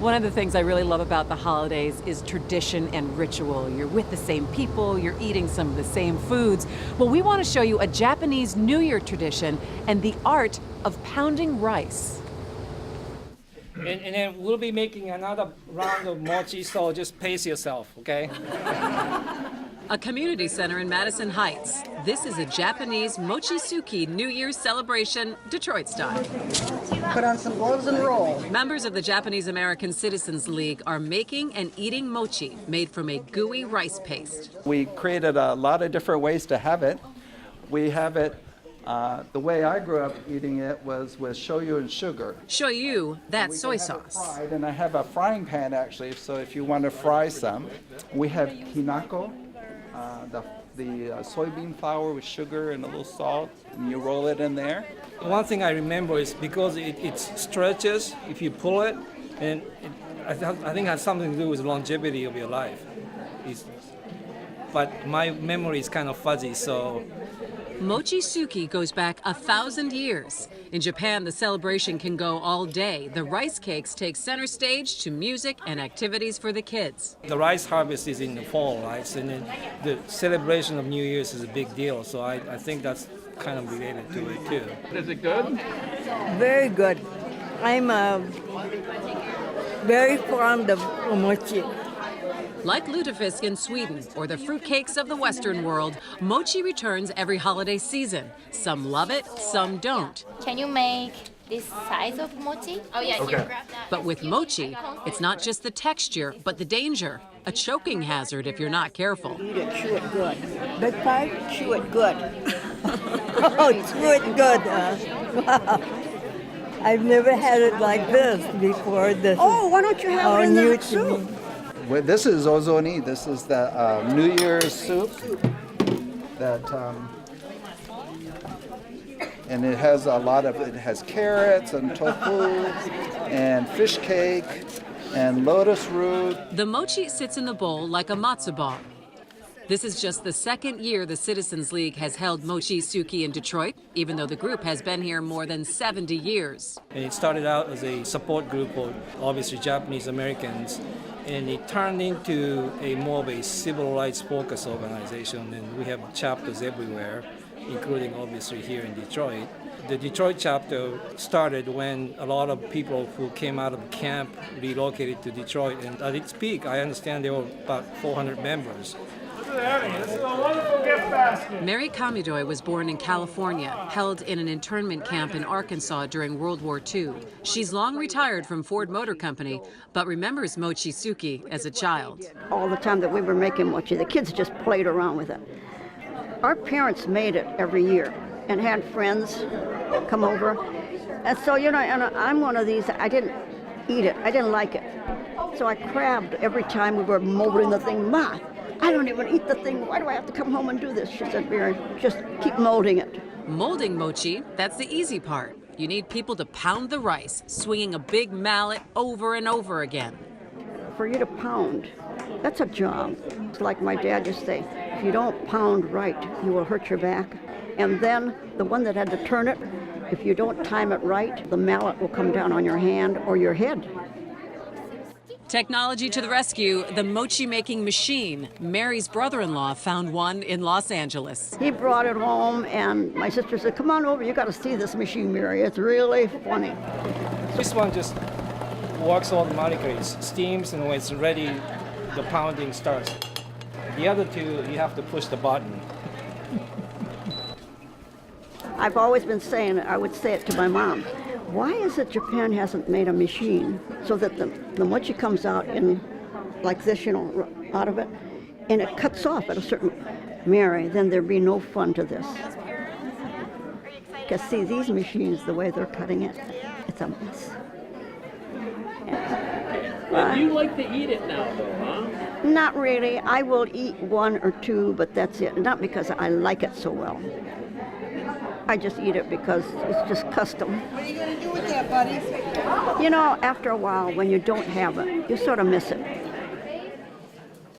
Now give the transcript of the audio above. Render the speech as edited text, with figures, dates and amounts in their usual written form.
One of the things I really love about the holidays is tradition and ritual. You're with the same people, you're eating some of the same foods. Well, we want to show you a Japanese New Year tradition and the art of pounding rice. And then we'll be making another round of mochi, so just pace yourself, okay? A community center in Madison Heights. This is a Japanese Mochitsuki New Year's celebration, Detroit style. Put on some gloves and roll. Members of the Japanese American Citizens League are making and eating mochi made from a gooey rice paste. We created a lot of different ways to have it. We have it, the way I grew up eating it was with shoyu and sugar. Shoyu, that's soy sauce. Fried, and I have a frying pan actually, so if you want to fry some. We have hinako, the soybean flour with sugar and a little salt, and you roll it in there. One thing I remember is because it stretches if you pull it, and I think it has something to do with the longevity of your life. But my memory is kind of fuzzy, so. Mochitsuki goes back 1,000 years. In Japan, the celebration can go all day. The rice cakes take center stage to music and activities for the kids. The rice harvest is in the fall, right? And then the celebration of New Year's is a big deal, so I think that's kind of related to it too. Is it good? Very good. I'm very fond of mochi. Like lutefisk in Sweden or the fruitcakes of the Western world, mochi returns every holiday season. Some love it, some don't. Can you make this size of mochi? Oh yeah, Okay. here, grab that. But with mochi, it's not just the texture, but the danger. A choking hazard if you're not careful. Eat it, chew it good. Big pipe, chew it good. Oh, chew it good. Wow. I've never had it like this before. Why don't you have it in the soup? Well, this is ozoni. This is the New Year's soup. And it has it has carrots and tofu and fish cake and lotus root. The mochi sits in the bowl like a matzo ball. This is just the second year the Citizens League has held Mochitsuki in Detroit, even though the group has been here more than 70 years. And it started out as a support group of obviously Japanese Americans, and it turned into a more of a civil rights focused organization, and we have chapters everywhere, including obviously here in Detroit. The Detroit chapter started when a lot of people who came out of camp relocated to Detroit, and at its peak, I understand there were about 400 members. This is a wonderful gift basket. Mary Kamidoi was born in California, held in an internment camp in Arkansas during World War II. She's long retired from Ford Motor Company, but remembers Mochitsuki as a child. All the time that we were making mochi, the kids just played around with it. Our parents made it every year and had friends come over. And so, and I'm one of these, I didn't eat it, I didn't like it. So I crabbed every time we were molding the thing. Ma, I don't even eat the thing. Why do I have to come home and do this? She said, Mary, just keep molding it. Molding mochi, that's the easy part. You need people to pound the rice, swinging a big mallet over and over again. For you to pound, that's a job. It's like my dad used to say, if you don't pound right, you will hurt your back. And then the one that had to turn it, if you don't time it right, the mallet will come down on your hand or your head. Technology to the rescue, the mochi-making machine. Mary's brother-in-law found one in Los Angeles. He brought it home, and my sister said, come on over, you got to see this machine, Mary. It's really funny. This one just works automatically. It steams, and when it's ready, the pounding starts. The other two, you have to push the button. I've always been saying, I would say it to my mom, why is it Japan hasn't made a machine so that the mochi comes out in like this, out of it, and it cuts off at a certain, Mary, then there'd be no fun to this. Because see, these machines, the way they're cutting it, it's a mess. You like to eat it now, though, huh? Not really. I will eat one or two, but that's it. Not because I like it so well. I just eat it because it's just custom. What are you going to do with that, buddy? After a while, when you don't have it, you sort of miss it.